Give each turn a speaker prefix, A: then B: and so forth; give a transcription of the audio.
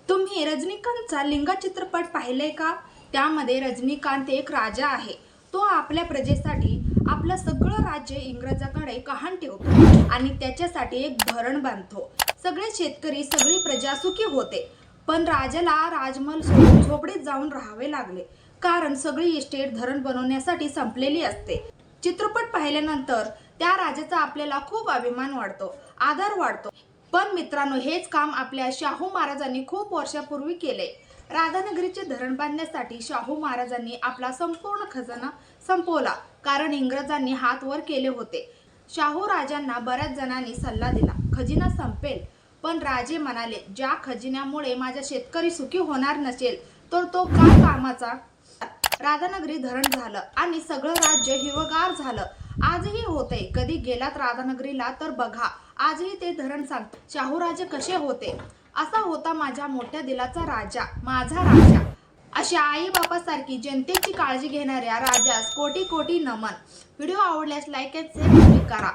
A: तुम्ही रजनीकांतचा लिंगा चित्रपट पाहिलेय का? त्यामध्ये रजनीकांत एक राजा आहे। तो आपल्या प्रजेसाठी आपलं सगळं राज्य इंग्रजाकडे गहाण ठेवतो आणि त्याच्यासाठी एक धरण बांधतो। सगळे शेतकरी, सगळी प्रजा सुखी होते। पण राजाला राजमहल सोडून झोपडीत जाऊन राहावे लागले, कारण सगळी इस्टेट धरण बनवण्यासाठी संपलेली असते। चित्रपट पाहिल्यानंतर त्या राजाचा आपल्याला खूप अभिमान वाटतो, आदर वाटतो। पण मित्रांनो, हेच काम आपल्या शाहू महाराजांनी खूप वर्षापूर्वी केले। राधानगरीचे धरण बांधण्यासाठी शाहू महाराजांनी आपला संपूर्ण खजाना संपवला, कारण इंग्रजांनी हात वर केले होते। शाहू राजांना बऱ्याच जणांनी सल्ला दिला, खजिना संपेल, पण राजे म्हणाले, ज्या खजिन्यामुळे माझा शेतकरी सुखी होणार नसेल तर तो काय कामाचा। राधानगरी धरण झालं आणि सगळं राज्य हिरवगार झालं। आजही होते, कधी गेलात राधानगरीला तर बघा, आजही ते धरण सांगते शाहू राजे कसे होते। असा होता माझ्या मोठ्या दिलाचा राजा, माझा राजा। अशा आई बापासारखी जनतेची काळजी घेणाऱ्या राजास कोटी कोटी नमन। व्हिडिओ आवडल्यास लाईक आणि शेअर करा।